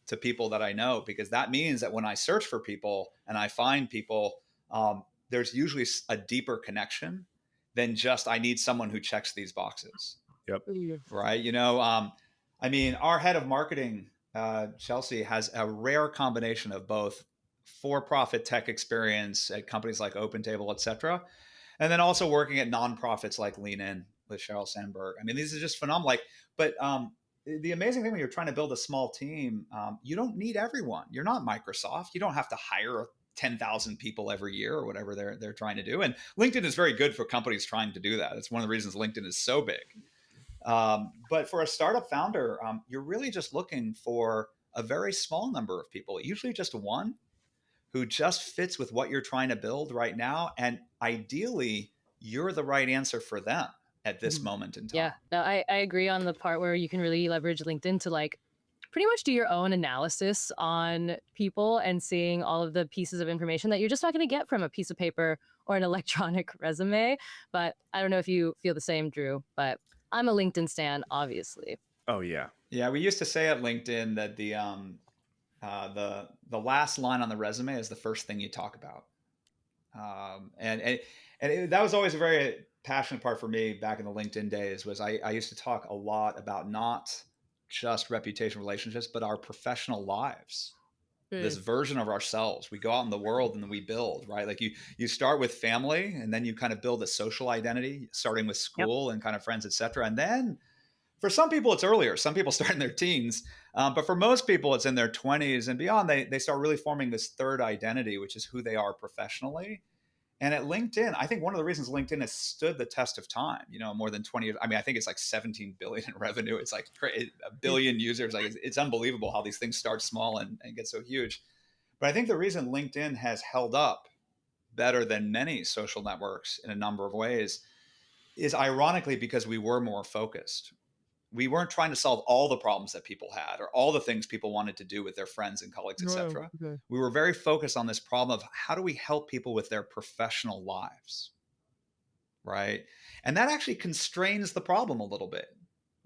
to people that I know, because that means that when I search for people and I find people, there's usually a deeper connection than just I need someone who checks these boxes. Yep. Right. I mean, our head of marketing, Chelsea, has a rare combination of both for-profit tech experience at companies like OpenTable, et cetera, and then also working at nonprofits like Lean In with Sheryl Sandberg. I mean, these are just phenomenal. The amazing thing when you're trying to build a small team, you don't need everyone. You're not Microsoft. You don't have to hire 10,000 people every year or whatever they're trying to do. And LinkedIn is very good for companies trying to do that. It's one of the reasons LinkedIn is so big. But for a startup founder, you're really just looking for a very small number of people, usually just one, who just fits with what you're trying to build right now. And ideally, you're the right answer for them at this moment in time. Yeah, no, I agree on the part where you can really leverage LinkedIn to like pretty much do your own analysis on people and seeing all of the pieces of information that you're just not going to get from a piece of paper or an electronic resume. But I don't know if you feel the same, Drew, but I'm a LinkedIn stan, obviously. Oh yeah. Yeah, we used to say at LinkedIn that the last line on the resume is the first thing you talk about. That was always a very passionate part for me back in the LinkedIn days. Was I used to talk a lot about not just reputation relationships, but our professional lives. This version of ourselves. We go out in the world and then we build, right? Like you start with family and then you kind of build a social identity, starting with school and kind of friends, et cetera. And then for some people, it's earlier. Some people start in their teens. But for most people, it's in their 20s and beyond. They start really forming this third identity, which is who they are professionally. And at LinkedIn, I think one of the reasons LinkedIn has stood the test of time, more than 20 years. I mean, I think it's like 17 billion in revenue. It's like a billion users. Like it's unbelievable how these things start small and get so huge. But I think the reason LinkedIn has held up better than many social networks in a number of ways is ironically because we were more focused. We weren't trying to solve all the problems that people had or all the things people wanted to do with their friends and colleagues, et cetera. Okay. We were very focused on this problem of how do we help people with their professional lives, right? And that actually constrains the problem a little bit,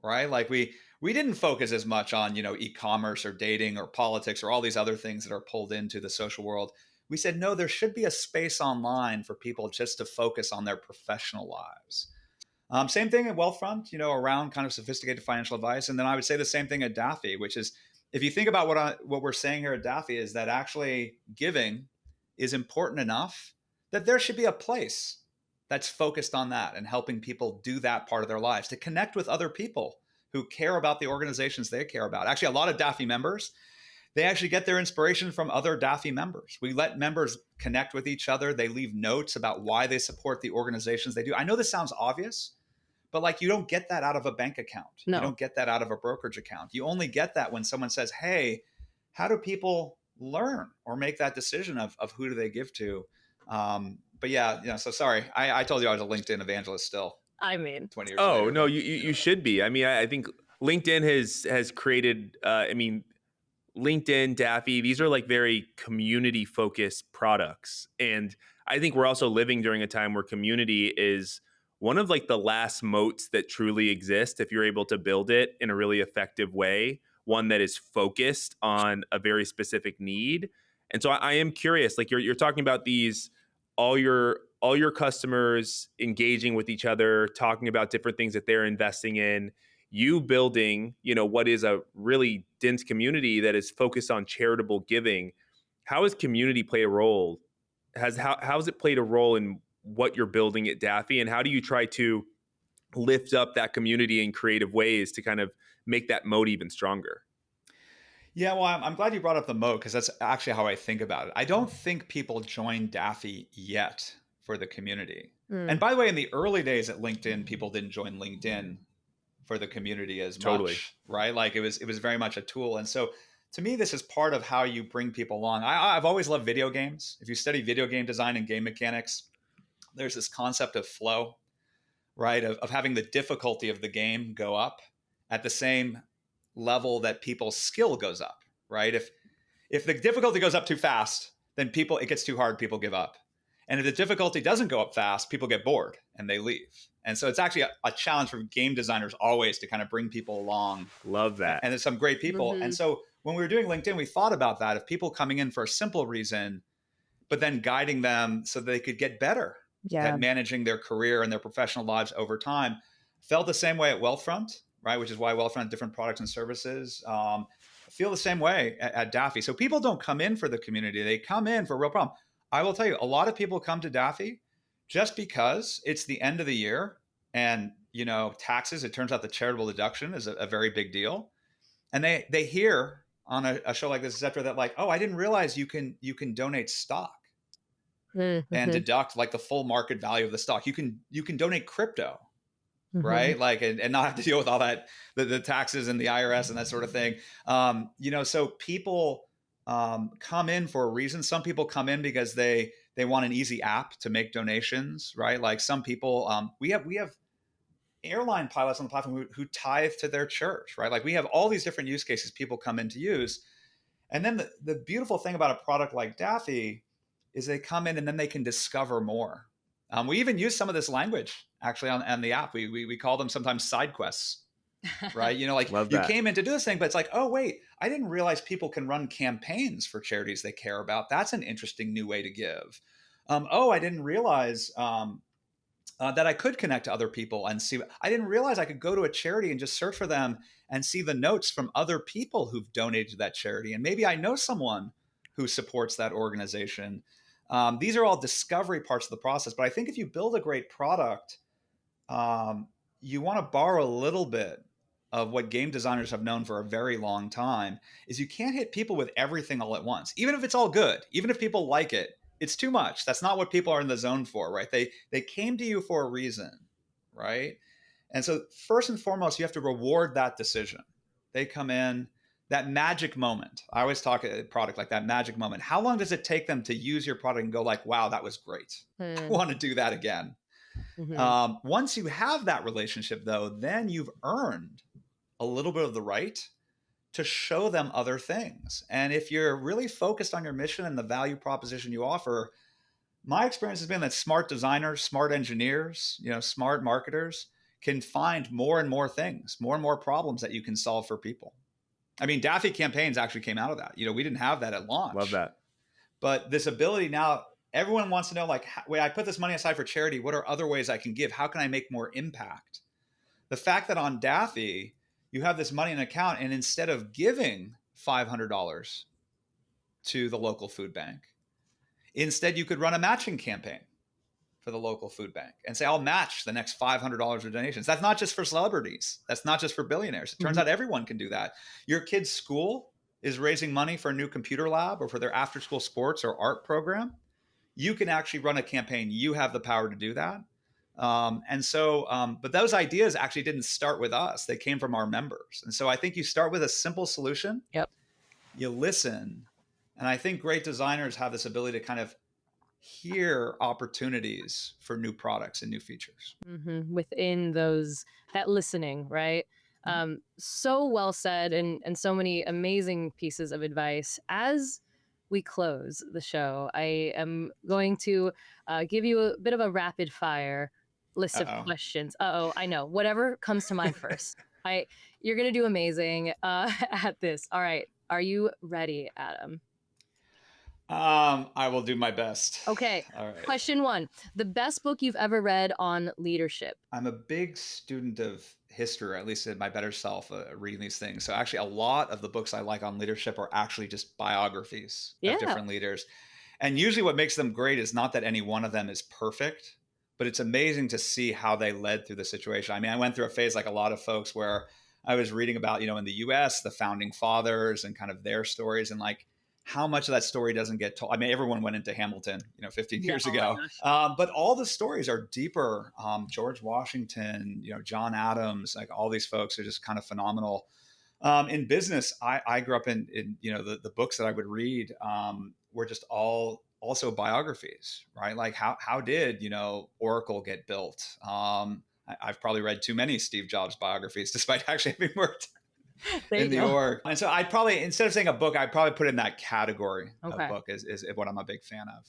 right? Like we didn't focus as much on, e-commerce or dating or politics or all these other things that are pulled into the social world. We said, no, there should be a space online for people just to focus on their professional lives. Same thing at Wealthfront, around kind of sophisticated financial advice. And then I would say the same thing at Daffy, which is if you think about what we're saying here at Daffy is that actually giving is important enough that there should be a place that's focused on that and helping people do that part of their lives, to connect with other people who care about the organizations they care about. Actually, a lot of Daffy members, they actually get their inspiration from other Daffy members. We let members connect with each other. They leave notes about why they support the organizations they do. I know this sounds obvious, but like you don't get that out of a bank account. No. You don't get that out of a brokerage account. You only get that when someone says, hey, how do people learn or make that decision of who do they give to? But yeah, so sorry. I told you I was a LinkedIn evangelist still. I mean, 20 years later. Oh, no, you should be. I mean, I think LinkedIn has created, LinkedIn, Daffy, these are like very community focused products. And I think we're also living during a time where community is one of like the last moats that truly exist if you're able to build it in a really effective way, one that is focused on a very specific need. And so I am curious, like you're talking about these, all your customers engaging with each other, talking about different things that they're investing in, you building, what is a really dense community that is focused on charitable giving. How has community played a role? How has it played a role in what you're building at Daffy, and how do you try to lift up that community in creative ways to kind of make that moat even stronger? Yeah, well, I'm glad you brought up the moat because that's actually how I think about it. I don't think people join Daffy yet for the community. Mm. And by the way, in the early days at LinkedIn, people didn't join LinkedIn for the community as Totally. much, right? Like it was very much a tool. And so to me, this is part of how you bring people along. I've always loved video games. If you study video game design and game mechanics, there's this concept of flow, right? Of having the difficulty of the game go up at the same level that people's skill goes up, right? If the difficulty goes up too fast, then it gets too hard, people give up. And if the difficulty doesn't go up fast, people get bored and they leave. And so it's actually a challenge for game designers always to kind of bring people along. Love that. And there's some great people. Mhm. And so when we were doing LinkedIn, we thought about that. If people coming in for a simple reason, but then guiding them so they could get better at managing their career and their professional lives over time. Felt the same way at Wealthfront, right? Which is why Wealthfront has different products and services. Feel the same way at Daffy. So people don't come in for the community. They come in for a real problem. I will tell you, a lot of people come to Daffy just because it's the end of the year and, taxes, it turns out the charitable deduction is a very big deal. And they hear on a show like this, et cetera, that like, oh, I didn't realize you can donate stock and deduct like the full market value of the stock. You can donate crypto, right? Like, and not have to deal with all that, the taxes and the IRS and that sort of thing. So people come in for a reason. Some people come in because they want an easy app to make donations, right? Like some people, we have airline pilots on the platform who tithe to their church, right? Like we have all these different use cases people come in to use. And then the beautiful thing about a product like Daffy is they come in and then they can discover more. We even use some of this language actually on the app. We call them sometimes side quests, right? Like you came in to do this thing, but it's like, oh, wait, I didn't realize people can run campaigns for charities they care about. That's an interesting new way to give. I didn't realize that I could connect to other people and see. I didn't realize I could go to a charity and just search for them and see the notes from other people who've donated to that charity. And maybe I know someone who supports that organization. These are all discovery parts of the process. But I think if you build a great product, you want to borrow a little bit of what game designers have known for a very long time, is you can't hit people with everything all at once. Even if it's all good, even if people like it, it's too much. That's not what people are in the zone for, right? They came to you for a reason, right? And so first and foremost, you have to reward that decision. They come in, that magic moment. I always talk a product like that magic moment. How long does it take them to use your product and go like, wow, that was great. I want to do that again. Once you have that relationship though, then you've earned a little bit of the right to show them other things. And if you're really focused on your mission and the value proposition you offer, my experience has been that smart designers, smart engineers, smart marketers can find more and more things, more and more problems that you can solve for people. I mean, Daffy campaigns actually came out of that. We didn't have that at launch. Love that. But this ability now, everyone wants to know, like, wait, I put this money aside for charity. What are other ways I can give? How can I make more impact? The fact that on Daffy, you have this money in an account, and instead of giving $500 to the local food bank, instead you could run a matching campaign for the local food bank and say, I'll match the next $500 of donations. That's not just for celebrities. That's not just for billionaires. It turns out everyone can do that. Your kid's school is raising money for a new computer lab or for their after-school sports or art program. You can actually run a campaign. You have the power to do that. But those ideas actually didn't start with us. They came from our members. And so I think you start with a simple solution. Yep. You listen. And I think great designers have this ability to kind of hear opportunities for new products and new features. Within that listening, right? So well said, and so many amazing pieces of advice. As we close the show, I am going to give you a bit of a rapid fire list of questions. I know. Whatever comes to mind first. You're going to do amazing at this. All right. Are you ready, Adam? I will do my best. Okay. All right. Question 1. The best book you've ever read on leadership? I'm a big student of history, or at least in my better self, reading these things. So actually a lot of the books I like on leadership are actually just biographies of different leaders. And usually what makes them great is not that any one of them is perfect, but it's amazing to see how they led through the situation. I mean, I went through a phase like a lot of folks where I was reading about, in the US, the founding fathers and kind of their stories, and like how much of that story doesn't get told. I mean, everyone went into Hamilton, 15 years Oh my ago, gosh. but all the stories are deeper. George Washington, John Adams, like all these folks are just kind of phenomenal. In business, I grew up in the books that I would read were just all also biographies, right? Like how did Oracle get built? I've probably read too many Steve Jobs biographies, despite actually having worked There you in the go. org. And so I'd probably, instead of saying a book, I'd probably put it in that category of Okay. book is what I'm a big fan of.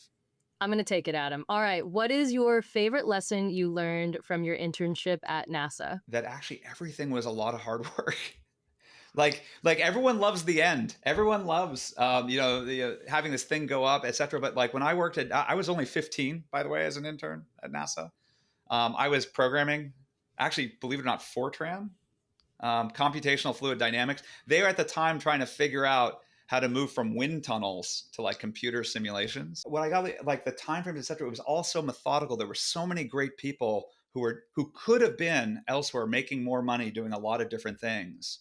I'm going to take it, Adam. All right. What is your favorite lesson you learned from your internship at NASA? That actually everything was a lot of hard work. like everyone loves the end. Everyone loves, having this thing go up, et cetera. But like when I worked I was only 15, by the way, as an intern at NASA. I was programming, actually, believe it or not, Fortran, computational fluid dynamics. They were at the time trying to figure out how to move from wind tunnels to like computer simulations. When I got like the time frames, et cetera, it was all so methodical. There were so many great people who could have been elsewhere making more money doing a lot of different things.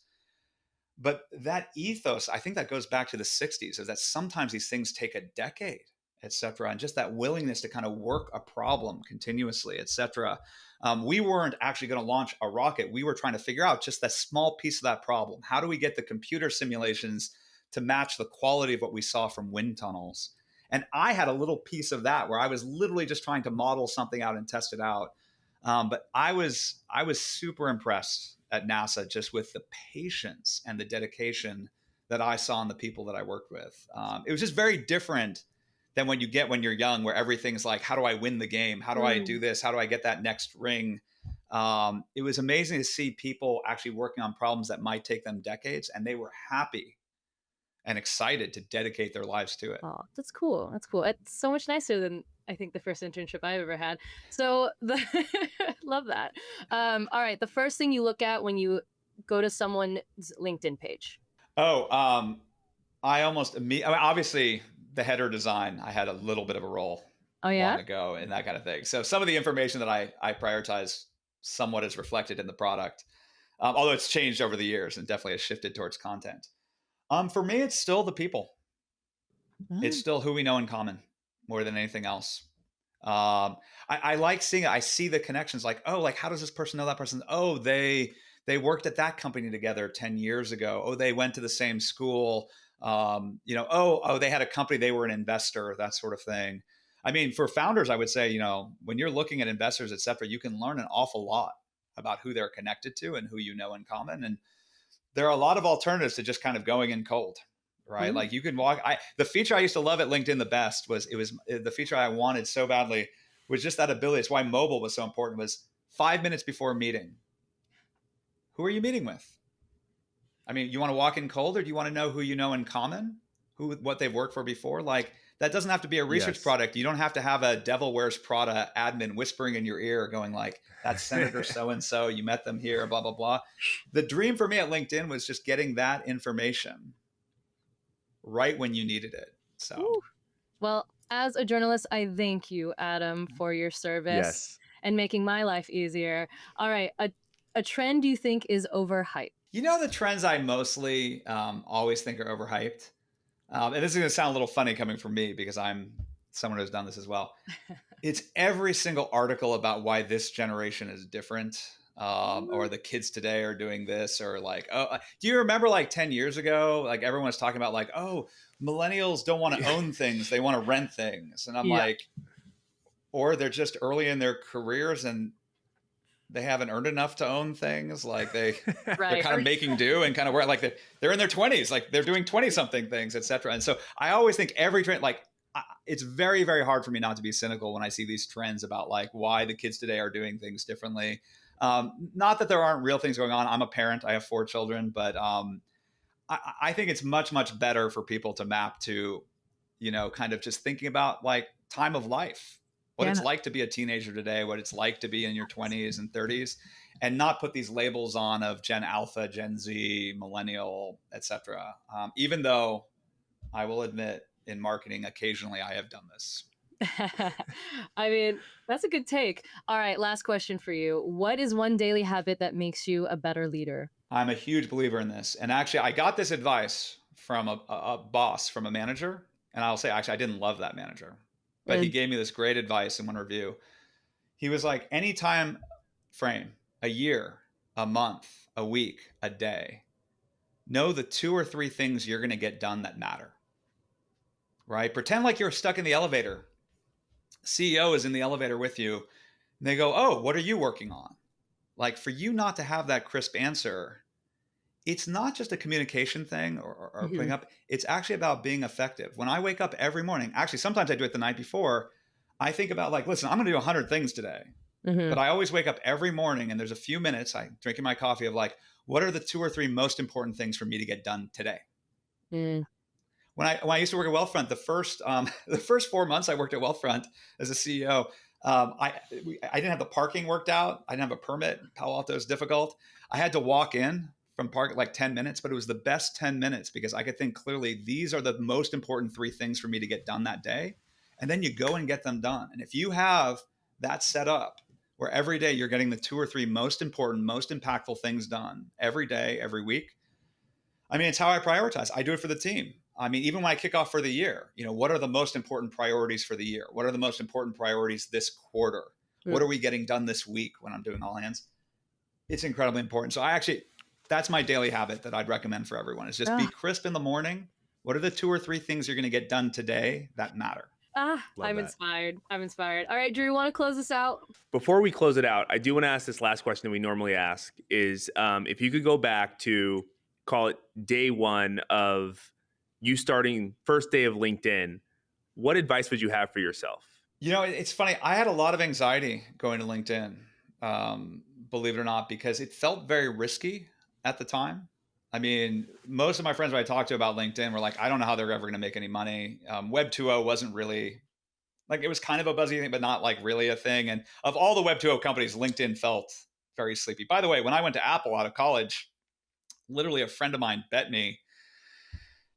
But that ethos, I think that goes back to the 60s, is that sometimes these things take a decade, et cetera, and just that willingness to kind of work a problem continuously, et cetera. We weren't actually going to launch a rocket. We were trying to figure out just that small piece of that problem. How do we get the computer simulations to match the quality of what we saw from wind tunnels? And I had a little piece of that where I was literally just trying to model something out and test it out. But I was super impressed at NASA just with the patience and the dedication that I saw in the people that I worked with. It was just very different than when you're young, where everything's like, how do I win the game? How do I do this? How do I get that next ring? It was amazing to see people actually working on problems that might take them decades, and they were happy and excited to dedicate their lives to it. Oh, that's cool. That's cool. It's so much nicer than I think the first internship I've ever had. So love that. All right. The first thing you look at when you go to someone's LinkedIn page. I mean, obviously the header design, I had a little bit of a role Oh, yeah? long ago and that kind of thing. So some of the information that I prioritize somewhat is reflected in the product, although it's changed over the years and definitely has shifted towards content. For me, it's still the people. It's still who we know in common more than anything else. I like seeing it. I see the connections, like, oh, like how does this person know that person? Oh, they worked at that company together 10 years ago. Oh, they went to the same school. They had a company, they were an investor, that sort of thing. I mean, for founders, I would say, when you're looking at investors, et cetera, you can learn an awful lot about who they're connected to and who you know in common. And there are a lot of alternatives to just kind of going in cold, right? Like you can walk. The feature I used to love at LinkedIn the best was the feature I wanted so badly was just that ability. It's why mobile was so important. Was 5 minutes before a meeting. Who are you meeting with? I mean, you want to walk in cold, or do you want to know who you know in common, what they've worked for before? Like that doesn't have to be a research product. You don't have to have a Devil Wears Prada admin whispering in your ear going like, that's Senator so-and-so, you met them here, blah, blah, blah. The dream for me at LinkedIn was just getting that information right when you needed it. So, Ooh. Well, as a journalist, I thank you, Adam, for your service and making my life easier. All right. A trend you think is overhyped? The trends I mostly always think are overhyped. And this is going to sound a little funny coming from me because I'm someone who's done this as well. It's every single article about why this generation is different, or the kids today are doing this, or like, do you remember like 10 years ago, like everyone was talking about like, oh, millennials don't want to own things. They want to rent things. And I'm like, or they're just early in their careers and they haven't earned enough to own things. Like they're kind of making do and kind of like they're in their 20s, like they're doing 20 something things, et cetera. And so I always think every trend, like it's very, very hard for me not to be cynical when I see these trends about like why the kids today are doing things differently. Not that there aren't real things going on. I'm a parent, I have 4 children, but I think it's much, much better for people to map to, kind of just thinking about like time of life. What it's like to be a teenager today, what it's like to be in your 20s and 30s, and not put these labels on of Gen Alpha, Gen Z, Millennial, et cetera. Even though I will admit in marketing, occasionally I have done this. I mean, that's a good take. All right, last question for you. What is one daily habit that makes you a better leader? I'm a huge believer in this. And actually, I got this advice from a boss, from a manager. And I'll say, actually, I didn't love that manager, but he gave me this great advice in one review. He was like, any time frame, a year, a month, a week, a day, know the 2 or 3 things you're going to get done that matter, right? Pretend like you're stuck in the elevator. CEO is in the elevator with you. And they go, oh, what are you working on? Like, for you not to have that crisp answer, it's not just a communication thing or putting up. It's actually about being effective. When I wake up every morning, actually, sometimes I do it the night before. I think about like, listen, I'm going to do 100 things today. But I always wake up every morning and there's a few minutes, I drinking my coffee of like, what are the 2 or 3 most important things for me to get done today? When I used to work at Wealthfront, the first 4 months I worked at Wealthfront as a CEO, I didn't have the parking worked out. I didn't have a permit. Palo Alto is difficult. I had to walk in from park like 10 minutes, but it was the best 10 minutes because I could think clearly, these are the most important 3 things for me to get done that day. And then you go and get them done. And if you have that set up where every day you're getting the 2 or 3 most important, most impactful things done every day, every week, I mean, it's how I prioritize. I do it for the team. I mean, even when I kick off for the year, what are the most important priorities for the year? What are the most important priorities this quarter? What are we getting done this week when I'm doing all hands? It's incredibly important. So that's my daily habit that I'd recommend for everyone is just be crisp in the morning. What are the 2 or 3 things you're going to get done today that matter? I'm inspired. I'm inspired. All right, Drew, you want to close this out? Before we close it out, I do want to ask this last question that we normally ask is if you could go back to call it day 1 of you starting first day of LinkedIn, what advice would you have for yourself? It's funny. I had a lot of anxiety going to LinkedIn, believe it or not, because it felt very risky at the time. I mean, most of my friends when I talked to about LinkedIn were like, I don't know how they're ever going to make any money. Web 2.0 wasn't really like, it was kind of a buzzy thing, but not like really a thing. And of all the Web 2.0 companies, LinkedIn felt very sleepy. By the way, when I went to Apple out of college, literally a friend of mine bet me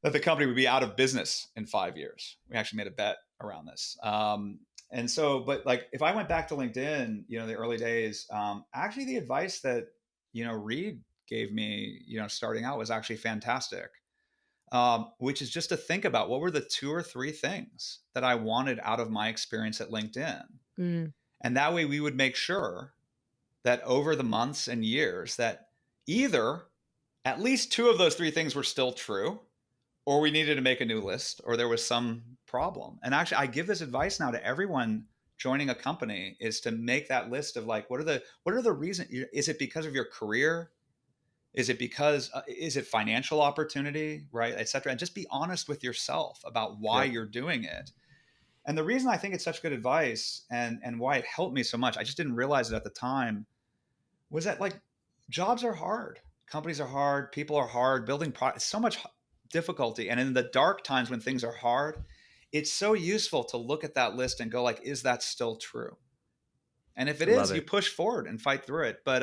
that the company would be out of business in 5 years. We actually made a bet around this. And so, but like, if I went back to LinkedIn, the early days, actually the advice that, Reed gave me, starting out was actually fantastic, which is just to think about what were the 2 or 3 things that I wanted out of my experience at LinkedIn. And that way we would make sure that over the months and years that either at least 2 of those 3 things were still true, or we needed to make a new list, or there was some problem. And actually, I give this advice now to everyone joining a company is to make that list of like, what are the reasons? Is it because of your career? Is it financial opportunity, right? Et cetera. And just be honest with yourself about why you're doing it. And the reason I think it's such good advice and why it helped me so much, I just didn't realize it at the time, was that like jobs are hard. Companies are hard. People are hard. Building products, so much difficulty. And in the dark times when things are hard, it's so useful to look at that list and go like, is that still true? And if it is, you push forward and fight through it. But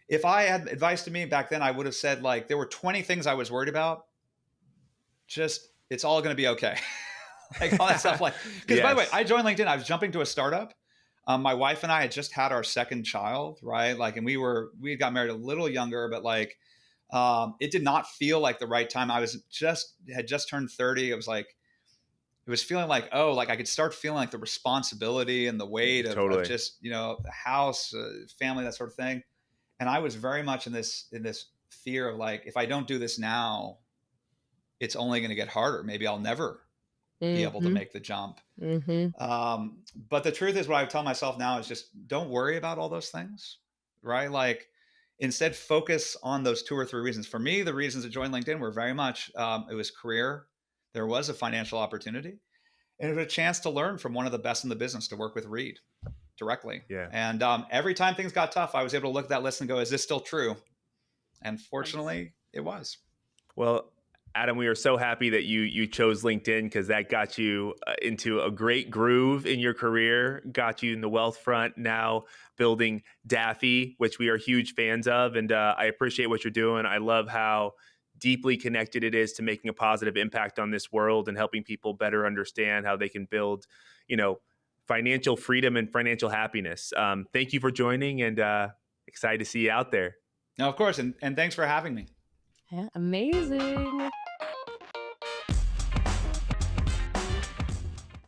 if I had advice to me back then, I would have said like, there were 20 things I was worried about. Just, it's all going to be okay. Like all that stuff. Like, because by the way, I joined LinkedIn. I was jumping to a startup. My wife and I had just had our second child, right? Like, and we got married a little younger, but like, it did not feel like the right time. I had just turned 30. It was feeling like, like I could start feeling like the responsibility and the weight of just, the house, family, that sort of thing. And I was very much in this fear of like, if I don't do this now, it's only going to get harder. Maybe I'll never be able to make the jump. But the truth is, what I tell myself now is just don't worry about all those things, right? Like instead focus on those 2 or 3 reasons. For me, the reasons to join LinkedIn were very much, it was career. There was a financial opportunity and it was a chance to learn from one of the best in the business, to work with Reed directly. Yeah. And every time things got tough, I was able to look at that list and go, is this still true? And fortunately it was. Well, Adam, we are so happy that you chose LinkedIn because that got you into a great groove in your career, got you in the wealth front, now building Daffy, which we are huge fans of. And I appreciate what you're doing. I love how deeply connected it is to making a positive impact on this world and helping people better understand how they can build, financial freedom and financial happiness. Thank you for joining and excited to see you out there. No, of course. And thanks for having me. Yeah, amazing.